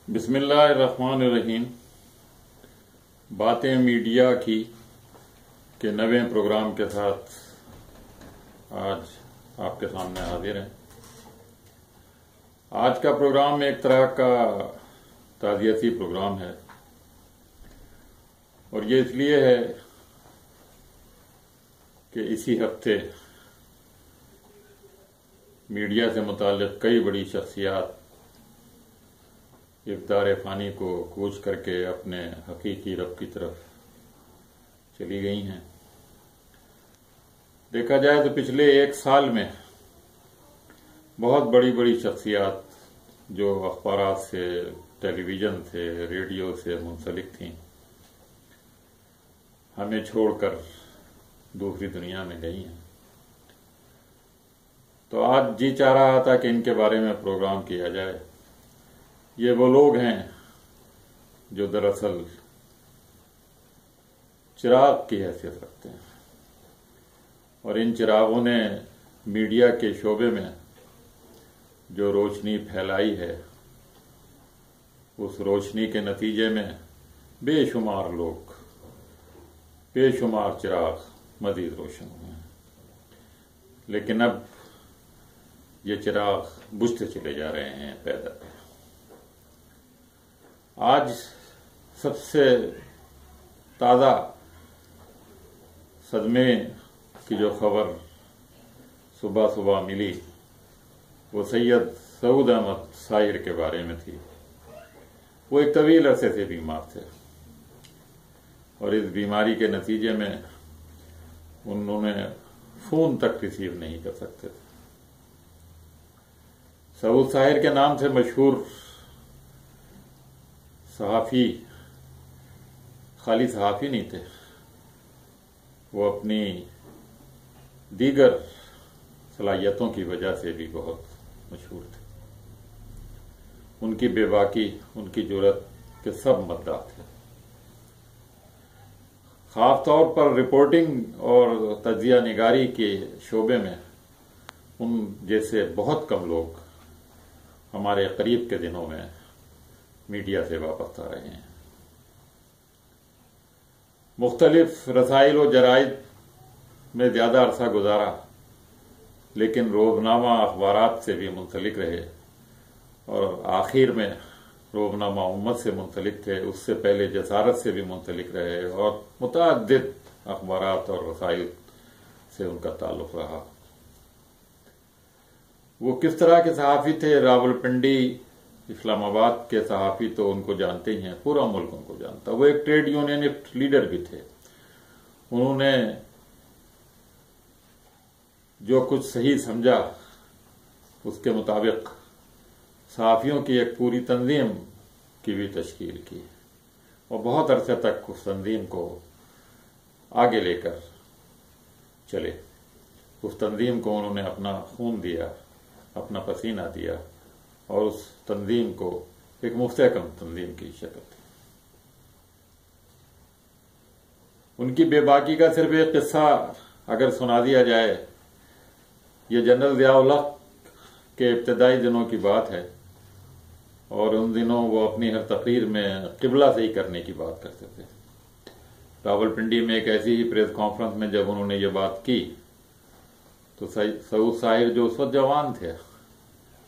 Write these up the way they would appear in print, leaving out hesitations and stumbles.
بسم اللہ الرحمن الرحیم۔ باتیں میڈیا کی کے نویں پروگرام کے ساتھ آج آپ کے سامنے حاضر ہیں۔ آج کا پروگرام ایک طرح کا تعزیتی پروگرام ہے، اور یہ اس لیے ہے کہ اسی ہفتے میڈیا سے متعلق کئی بڑی شخصیات اقدار فانی کو کوچ کر کے اپنے حقیقی رب کی طرف چلی گئی ہیں۔ دیکھا جائے تو پچھلے ایک سال میں بہت بڑی بڑی شخصیات جو اخبارات سے، ٹیلی ویژن سے، ریڈیو سے منسلک تھیں، ہمیں چھوڑ کر دوسری دنیا میں گئی ہیں۔ تو آج جی چاہ رہا تھا کہ ان کے بارے میں پروگرام کیا جائے۔ یہ وہ لوگ ہیں جو دراصل چراغ کی حیثیت رکھتے ہیں، اور ان چراغوں نے میڈیا کے شعبے میں جو روشنی پھیلائی ہے، اس روشنی کے نتیجے میں بے شمار لوگ، بے شمار چراغ مزید روشن ہوئے ہیں، لیکن اب یہ چراغ بجھتے چلے جا رہے ہیں پیدا پہ۔ آج سب سے تازہ صدمے کی جو خبر صبح صبح ملی وہ سید سعود احمد ساحر کے بارے میں تھی۔ وہ ایک طویل عرصے سے بیمار تھے، اور اس بیماری کے نتیجے میں انہوں نے فون تک ریسیو نہیں کر سکتے تھے۔ سعود ساحر کے نام سے مشہور صحافی خالی صحافی نہیں تھے، وہ اپنی دیگر صلاحیتوں کی وجہ سے بھی بہت مشہور تھے۔ ان کی بے باکی، ان کی جرأت کے سب مداح تھے۔ خاص طور پر رپورٹنگ اور تجزیہ نگاری کے شعبے میں ان جیسے بہت کم لوگ ہمارے قریب کے دنوں میں میڈیا سے واپس آ رہے ہیں۔ مختلف رسائل و جرائد میں زیادہ عرصہ گزارا، لیکن روزنامہ اخبارات سے بھی منسلک رہے، اور آخر میں روزنامہ امت سے منسلک تھے۔ اس سے پہلے جسارت سے بھی منسلک رہے، اور متعدد اخبارات اور رسائل سے ان کا تعلق رہا۔ وہ کس طرح کے صحافی تھے؟ راولپنڈی، اسلام آباد کے صحافی تو ان کو جانتے ہی ہیں، پورا ملک ان کو جانتا۔ وہ ایک ٹریڈ یونینسٹ لیڈر بھی تھے۔ انہوں نے جو کچھ صحیح سمجھا اس کے مطابق صحافیوں کی ایک پوری تنظیم کی بھی تشکیل کی، اور بہت عرصے تک اس تنظیم کو آگے لے کر چلے۔ اس تنظیم کو انہوں نے اپنا خون دیا، اپنا پسینہ دیا، اور اس تنظیم کو ایک مستحکم تنظیم کی شکل دی۔ ان کی بے باکی کا صرف ایک قصہ اگر سنا دیا جائے، یہ جنرل ضیاء الحق کے ابتدائی دنوں کی بات ہے، اور ان دنوں وہ اپنی ہر تقریر میں قبلہ صحیح کرنے کی بات کرتے تھے۔ راولپنڈی میں ایک ایسی ہی پریس کانفرنس میں جب انہوں نے یہ بات کی تو سعود ساحر جو اس وقت جوان تھے،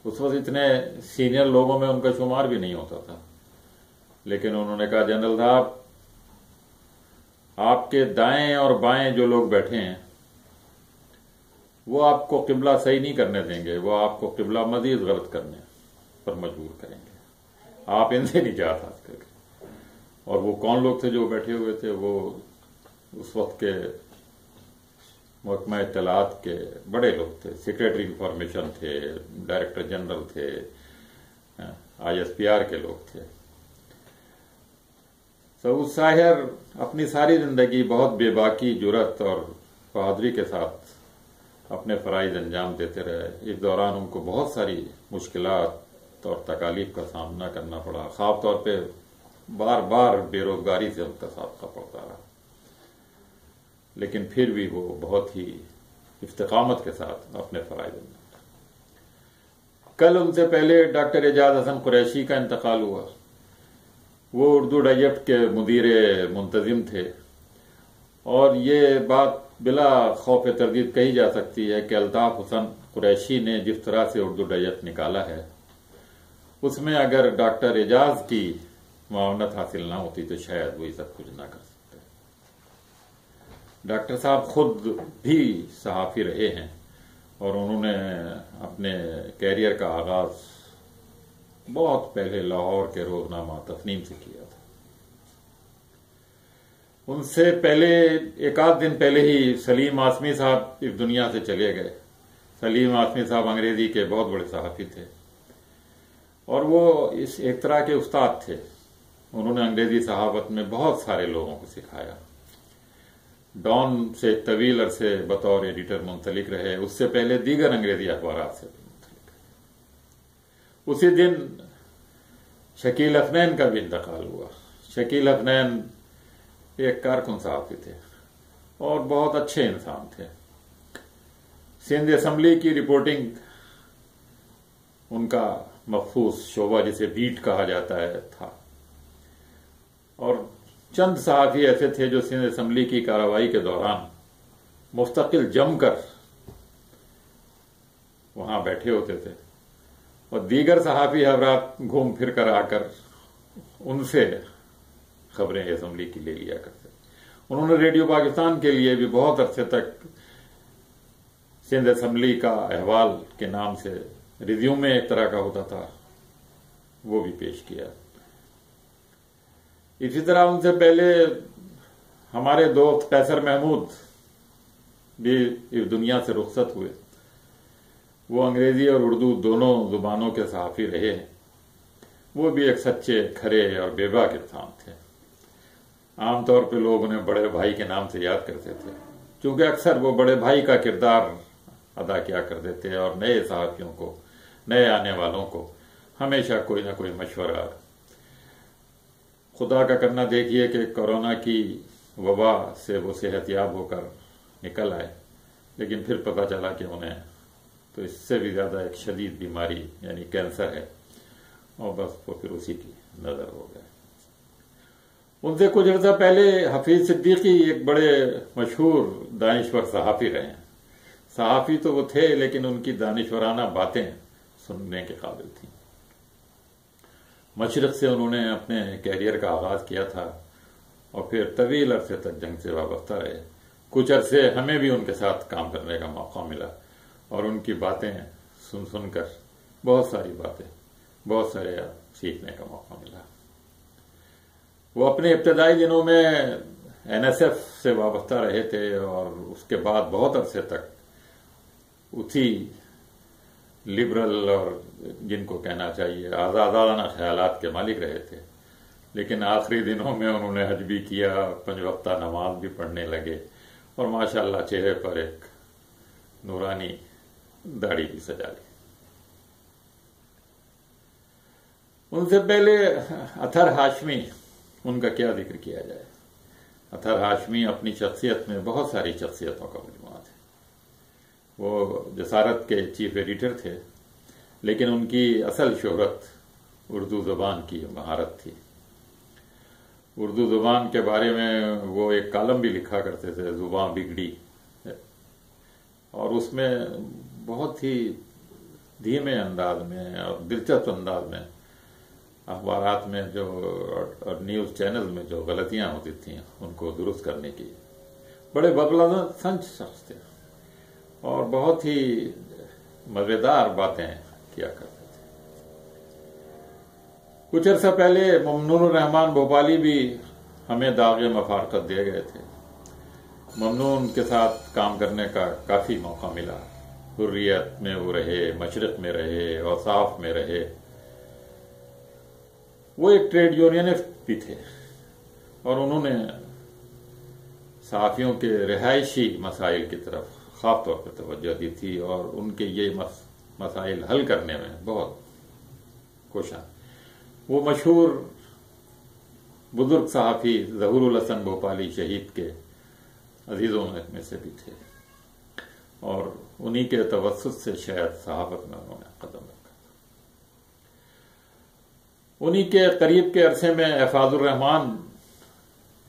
اس وقت اتنے سینئر لوگوں میں ان کا شمار بھی نہیں ہوتا تھا، لیکن انہوں نے کہا، جنرل صاحب، آپ کے دائیں اور بائیں جو لوگ بیٹھے ہیں وہ آپ کو قبلہ صحیح نہیں کرنے دیں گے، وہ آپ کو قبلہ مزید غلط کرنے پر مجبور کریں گے، آپ ان سے نجات حاصل کریں گے۔ اور وہ کون لوگ تھے جو بیٹھے ہوئے تھے؟ وہ اس وقت کے محکمہ اطلاعات کے بڑے لوگ تھے، سیکریٹری انفارمیشن تھے، ڈائریکٹر جنرل تھے، آئی ایس پی آر کے لوگ تھے۔ سعود ساحر اپنی ساری زندگی بہت بے باکی، جرأت اور بہادری کے ساتھ اپنے فرائض انجام دیتے رہے۔ اس دوران ان کو بہت ساری مشکلات اور تکالیف کا سامنا کرنا پڑا، خاص طور پہ بار بار بے روزگاری سے ان کا سابقہ پڑتا رہا، لیکن پھر بھی وہ بہت ہی استقامت کے ساتھ اپنے فرائض انجام دیتے۔ کل ان سے پہلے ڈاکٹر اعجاز حسن قریشی کا انتقال ہوا۔ وہ اردو ڈائجسٹ کے مدیر منتظم تھے، اور یہ بات بلا خوف تردید کہی جا سکتی ہے کہ الطاف حسن قریشی نے جس طرح سے اردو ڈائجسٹ نکالا ہے، اس میں اگر ڈاکٹر اعجاز کی معاونت حاصل نہ ہوتی تو شاید وہی سب کچھ نہ کر سکتے۔ ڈاکٹر صاحب خود بھی صحافی رہے ہیں، اور انہوں نے اپنے کیریئر کا آغاز بہت پہلے لاہور کے روزنامہ تفنیم سے کیا تھا۔ ان سے پہلے ایک آدھ دن پہلے ہی سلیم آسمی صاحب اس دنیا سے چلے گئے۔ سلیم آسمی صاحب انگریزی کے بہت بڑے صحافی تھے، اور وہ اس ایک طرح کے استاد تھے۔ انہوں نے انگریزی صحافت میں بہت سارے لوگوں کو سکھایا۔ ڈان سے طویل عرصے بطور ایڈیٹر منسلک رہے، اس سے پہلے دیگر انگریزی اخبارات سے منسلک رہے۔ اسی دن شکیل افنین کا بھی انتقال ہوا۔ شکیل افنین ایک کارکن صحافی تھے اور بہت اچھے انسان تھے۔ سندھ اسمبلی کی رپورٹنگ ان کا مخصوص شعبہ جسے بیٹ کہا جاتا ہے تھا، اور چند صحافی ایسے تھے جو سندھ اسمبلی کی کارروائی کے دوران مستقل جم کر وہاں بیٹھے ہوتے تھے، اور دیگر صحافی حضرات گھوم پھر کر آ کر ان سے خبریں اسمبلی کی لے لیا کرتے۔ انہوں نے ریڈیو پاکستان کے لیے بھی بہت عرصے تک سندھ اسمبلی کا احوال کے نام سے ریزیومے ایک طرح کا ہوتا تھا، وہ بھی پیش کیا۔ اسی طرح ان سے پہلے ہمارے دوست قیصر محمود بھی اس دنیا سے رخصت ہوئے۔ وہ انگریزی اور اردو دونوں زبانوں کے صحافی رہے ہیں۔ وہ بھی ایک سچے، کھرے اور بے باک انسان تھے۔ عام طور پہ لوگ انہیں بڑے بھائی کے نام سے یاد کرتے تھے، کیونکہ اکثر وہ بڑے بھائی کا کردار ادا کیا کرتے تھے، اور نئے صحافیوں کو، نئے آنے والوں کو ہمیشہ کوئی نہ کوئی مشورہ۔ خدا کا کرنا دیکھیے کہ کورونا کی وبا سے وہ صحت یاب ہو کر نکل آئے، لیکن پھر پتہ چلا کہ انہیں تو اس سے بھی زیادہ ایک شدید بیماری یعنی کینسر ہے، اور بس وہ پھر اسی کی نظر ہو گئے۔ ان سے کچھ عرصہ پہلے حفیظ صدیقی ایک بڑے مشہور دانشور صحافی رہے ہیں۔ صحافی تو وہ تھے، لیکن ان کی دانشورانہ باتیں سننے کے قابل تھیں۔ مشرق سے انہوں نے اپنے کیریئر کا آغاز کیا تھا، اور پھر طویل عرصے تک جنگ سے وابستہ رہے۔ کچھ عرصے ہمیں بھی ان کے ساتھ کام کرنے کا موقع ملا، اور ان کی باتیں سن سن کر بہت ساری باتیں، بہت سارے سیکھنے کا موقع ملا۔ وہ اپنے ابتدائی دنوں میں این ایس ایف سے وابستہ رہے تھے، اور اس کے بعد بہت عرصے تک اسی لبرل اور جن کو کہنا چاہیے آزادانہ خیالات کے مالک رہے تھے۔ لیکن آخری دنوں میں انہوں نے حج بھی کیا، 5 وقتہ نماز بھی پڑھنے لگے، اور ماشاءاللہ چہرے پر ایک نورانی داڑھی بھی سجا لی۔ ان سے پہلے اطہر ہاشمی، ان کا کیا ذکر کیا جائے۔ اطہر ہاشمی اپنی شخصیت میں بہت ساری شخصیتوں کا مجموعہ تھے۔ وہ جسارت کے چیف ایڈیٹر تھے، لیکن ان کی اصل شہرت اردو زبان کی مہارت تھی۔ اردو زبان کے بارے میں وہ ایک کالم بھی لکھا کرتے تھے، زباں بگڑی، اور اس میں بہت ہی دھیمے انداز میں اور دلچسپ انداز میں اخبارات میں جو اور نیوز چینل میں جو غلطیاں ہوتی تھیں ان کو درست کرنے کی بڑے ببلہ سنچ شخص تھے، اور بہت ہی مزیدار باتیں کیا کرتے تھے۔ کچھ عرصہ پہلے ممنون الرحمان بھوپالی بھی ہمیں داغ مفارقت دے گئے تھے۔ ممنون کے ساتھ کام کرنے کا کافی موقع ملا۔ حریت میں وہ رہے، مشرق میں رہے، اوصاف میں رہے۔ وہ ایک ٹریڈ یونینسٹ بھی تھے، اور انہوں نے صحافیوں کے رہائشی مسائل کی طرف خاص طور پر توجہ دی تھی، اور ان کے یہ مسائل حل کرنے میں بہت کوشاں۔ وہ مشہور بزرگ صحافی ظہور الحسن بھوپالی شہید کے عزیزوں میں سے بھی تھے، اور انہی کے توسط سے شاید صحافت میں انہوں نے قدم رکھا۔ انہی کے قریب کے عرصے میں احفاظ الرحمان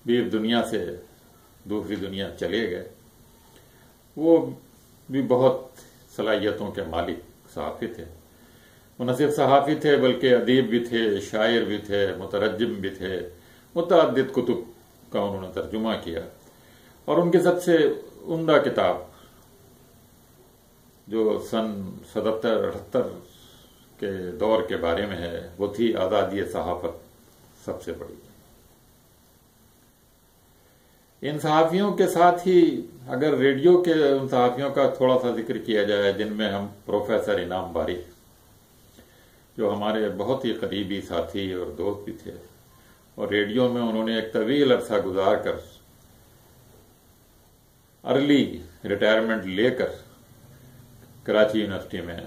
بھی دنیا سے دوسری دنیا چلے گئے. وہ بھی بہت صلاحیتوں کے مالک صحافی تھے. وہ نہ صرف صحافی تھے بلکہ ادیب بھی تھے، شاعر بھی تھے، مترجم بھی تھے. متعدد کتب کا انہوں نے ترجمہ کیا، اور ان کی سب سے عمدہ کتاب جو سن 77-78 کے دور کے بارے میں ہے وہ تھی آزادی صحافت سب سے بڑی. ان صحافیوں کے ساتھ ہی اگر ریڈیو کے ان صحافیوں کا تھوڑا سا ذکر کیا جائے جن میں ہم پروفیسر انعام باری جو ہمارے بہت ہی قریبی ساتھی اور دوست بھی تھے، اور ریڈیو میں انہوں نے ایک طویل عرصہ گزار کر ارلی ریٹائرمنٹ لے کر کراچی یونیورسٹی میں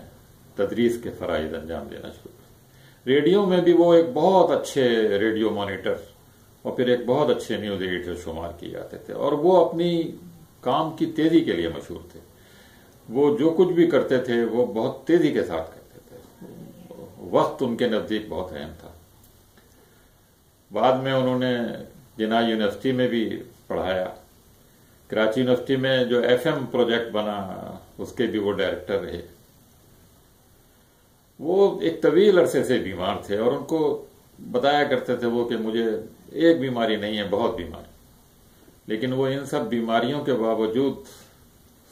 تدریس کے فرائض انجام دینا شروع کیا. ریڈیو میں بھی وہ ایک بہت اچھے ریڈیو مانیٹر اور پھر ایک بہت اچھے نیوز ایڈیٹر شمار کیے جاتے تھے، اور وہ اپنی کام کی تیزی کے لیے مشہور تھے. وہ جو کچھ بھی کرتے تھے وہ بہت تیزی کے ساتھ کرتے تھے. وقت ان کے نزدیک بہت اہم تھا. بعد میں انہوں نے جناح یونیورسٹی میں بھی پڑھایا. کراچی یونیورسٹی میں جو ایف ایم پروجیکٹ بنا اس کے بھی وہ ڈائریکٹر رہے. وہ ایک طویل عرصے سے بیمار تھے، اور ان کو بتایا کرتے تھے وہ کہ مجھے ایک بیماری نہیں ہے، بہت بیماری. لیکن وہ ان سب بیماریوں کے باوجود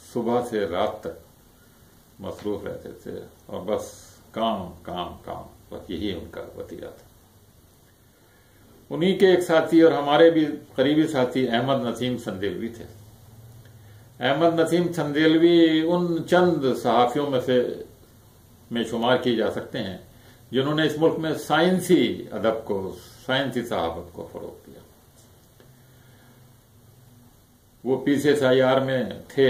صبح سے رات تک مصروف رہتے تھے، اور بس کام کام کام، بس یہی ان کا وتیرہ تھا. انہی کے ایک ساتھی اور ہمارے بھی قریبی ساتھی احمد نسیم چندیلوی تھے. احمد نسیم چندیلوی ان چند صحافیوں میں شمار کیے جا سکتے ہیں جنہوں نے اس ملک میں سائنسی ادب کو، سائنسی صحافت کو فروغ دیا. وہ PCSIR میں تھے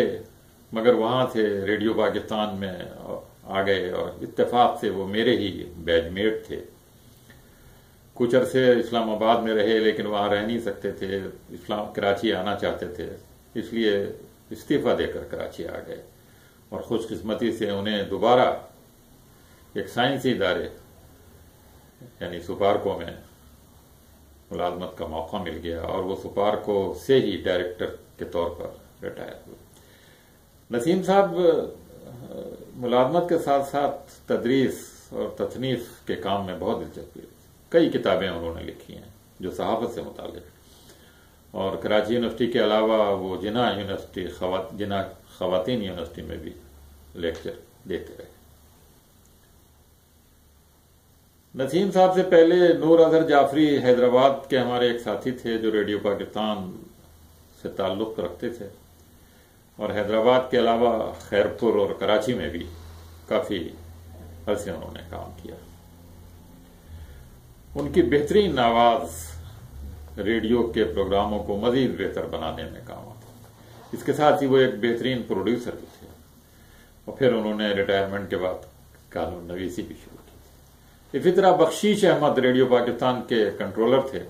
مگر وہاں سے ریڈیو پاکستان میں آ گئے، اور اتفاق سے وہ میرے ہی بیچ میٹ تھے. کچھ عرصے اسلام آباد میں رہے لیکن وہاں رہ نہیں سکتے تھے، کراچی آنا چاہتے تھے، اس لیے استعفیٰ دے کر کراچی آ گئے. اور خوش قسمتی سے انہیں دوبارہ ایک سائنسی ادارے یعنی سپارکو میں ملازمت کا موقع مل گیا، اور وہ سپارکو سے ہی ڈائریکٹر کے طور پر ریٹائر ہوئے. نسیم صاحب ملازمت کے ساتھ ساتھ تدریس اور تصنیف کے کام میں بہت دلچسپی رکھی. کئی کتابیں انہوں نے لکھی ہیں جو صحافت سے متعلق، اور کراچی یونیورسٹی کے علاوہ وہ جناح یونیورسٹی، جناح خواتین یونیورسٹی میں بھی لیکچر دیتے رہے. نسیم صاحب سے پہلے نور اظہر جعفری حیدرآباد کے ہمارے ایک ساتھی تھے جو ریڈیو پاکستان سے تعلق رکھتے تھے، اور حیدرآباد کے علاوہ خیرپور اور کراچی میں بھی کافی عرصے انہوں نے کام کیا. ان کی بہترین آواز ریڈیو کے پروگراموں کو مزید بہتر بنانے میں کام آتی. اس کے ساتھ ہی وہ ایک بہترین پروڈیوسر بھی تھے، اور پھر انہوں نے ریٹائرمنٹ کے بعد کالم نویسی بھی شروع کی. اسی طرح بخشیش احمد ریڈیو پاکستان کے کنٹرولر تھے،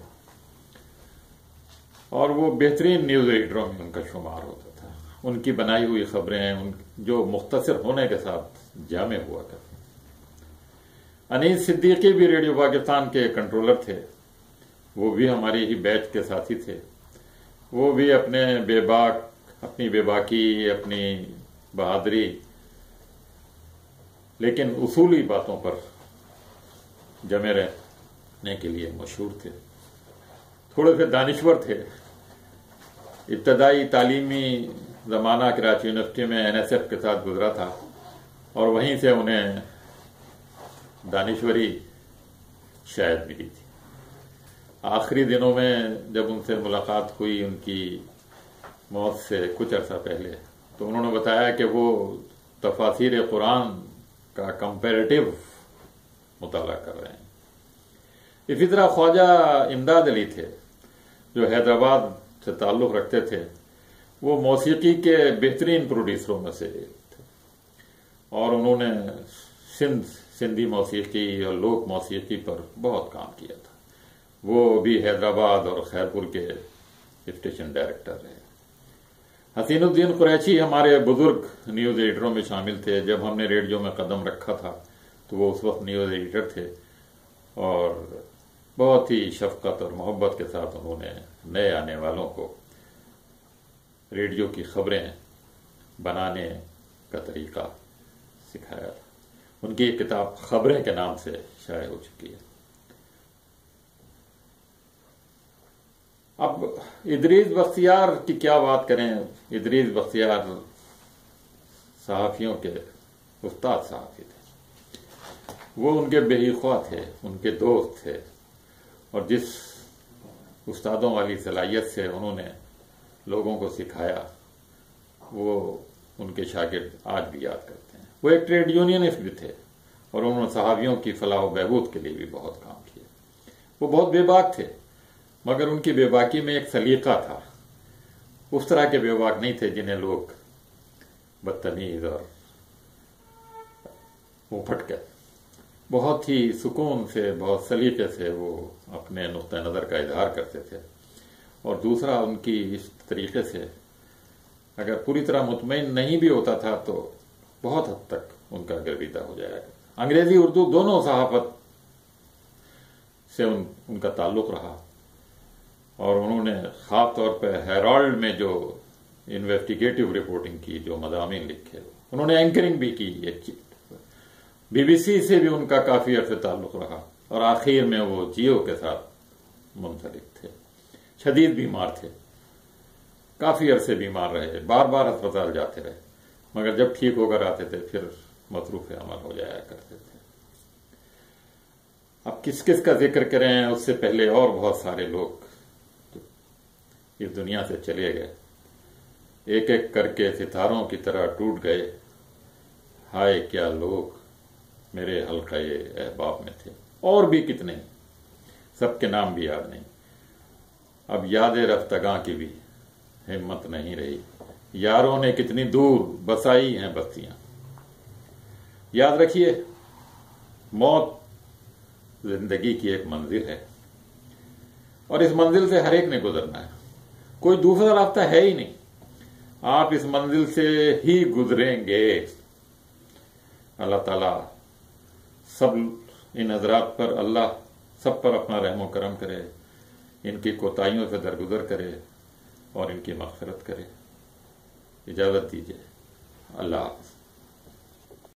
اور وہ بہترین نیوز ایڈیٹروں میں ان کا شمار ہوتا تھا. ان کی بنائی ہوئی خبریں جو مختصر ہونے کے ساتھ جامع ہوا کرتی. انیس صدیقی بھی ریڈیو پاکستان کے کنٹرولر تھے، وہ بھی ہماری ہی بیچ کے ساتھی تھے. وہ بھی اپنی بے باکی، اپنی بہادری، لیکن اصولی باتوں پر جمے رہنے کے لیے مشہور تھے. تھوڑے سے دانشور تھے. ابتدائی تعلیمی زمانہ کراچی یونیورسٹی میں NSF کے ساتھ گزرا تھا، اور وہیں سے انہیں دانشوری شاید ملی تھی. آخری دنوں میں جب ان سے ملاقات ہوئی ان کی موت سے کچھ عرصہ پہلے، تو انہوں نے بتایا کہ وہ تفاسیر قرآن کا کمپیریٹیو مطالعہ کر رہے ہیں. اسی طرح خواجہ امداد علی تھے جو حیدرآباد سے تعلق رکھتے تھے. وہ موسیقی کے بہترین پروڈیوسروں میں سے تھے، اور انہوں نے سندھی موسیقی اور لوک موسیقی پر بہت کام کیا تھا. وہ بھی حیدرآباد اور خیرپور کے اسٹیشن ڈائریکٹر رہے. حسین الدین قریشی ہمارے بزرگ نیوز ایڈیٹروں میں شامل تھے. جب ہم نے ریڈیو میں قدم رکھا تھا تو وہ اس وقت نیوز ایڈیٹر تھے، اور بہت ہی شفقت اور محبت کے ساتھ انہوں نے نئے آنے والوں کو ریڈیو کی خبریں بنانے کا طریقہ سکھایا تھا۔ ان کی ایک کتاب خبریں کے نام سے شائع ہو چکی ہے۔ اب ادریس بختیار کی کیا بات کریں۔ ادریس بختیار صحافیوں کے استاد صحافی تھے، وہ ان کے بے خواہ تھے، ان کے دوست تھے، اور جس استادوں والی صلاحیت سے انہوں نے لوگوں کو سکھایا وہ ان کے شاگرد آج بھی یاد کرتے ہیں۔ وہ ایک ٹریڈ یونینسٹ بھی تھے اور انہوں نے صحافیوں کی فلاح و بہبود کے لیے بھی بہت کام کیے۔ وہ بہت بے باک تھے، مگر ان کی بے باکی میں ایک سلیقہ تھا۔ اس طرح کے بے باک نہیں تھے جنہیں لوگ بدتمیز اور پھٹ کے، بہت ہی سکون سے، بہت سلیقے سے وہ اپنے نقطہ نظر کا اظہار کرتے تھے۔ اور دوسرا، ان کی اس طریقے سے اگر پوری طرح مطمئن نہیں بھی ہوتا تھا تو بہت حد تک ان کا گرویدہ ہو جایا کرتا۔ انگریزی اردو دونوں صحافت سے ان کا تعلق رہا، اور انہوں نے خاص طور پہ ہیرالڈ میں جو انویسٹیگیٹو رپورٹنگ کی، جو مضامین لکھے، انہوں نے اینکرنگ بھی کی ایک چیز۔ بی بی سی سے بھی ان کا کافی عرصے تعلق رہا، اور آخر میں وہ جیو کے ساتھ منسلک تھے۔ شدید بیمار تھے، کافی عرصے بیمار رہے، بار بار ہسپتال جاتے رہے، مگر جب ٹھیک ہو کر آتے تھے پھر مصروف عمل ہو جایا کرتے تھے۔ اب کس کس کا ذکر کریں، اس سے پہلے اور بہت سارے لوگ اس دنیا سے چلے گئے، ایک ایک کر کے ستاروں کی طرح ٹوٹ گئے۔ ہائے کیا لوگ میرے حلقہ احباب میں تھے، اور بھی کتنے، سب کے نام بھی یاد نہیں۔ اب یاد رفتگاں کی بھی ہمت نہیں رہی، یاروں نے کتنی دور بسائی ہیں بستیاں۔ یاد رکھیے، موت زندگی کی ایک منزل ہے، اور اس منزل سے ہر ایک نے گزرنا ہے، کوئی دوسرا راستہ ہے ہی نہیں۔ آپ اس منزل سے ہی گزریں گے۔ اللہ تعالیٰ سب ان حضرات پر، اللہ سب پر اپنا رحم و کرم کرے، ان کی کوتاہیوں سے درگزر کرے اور ان کی مغفرت کرے۔ اجازت دیجیے، اللہ حافظ۔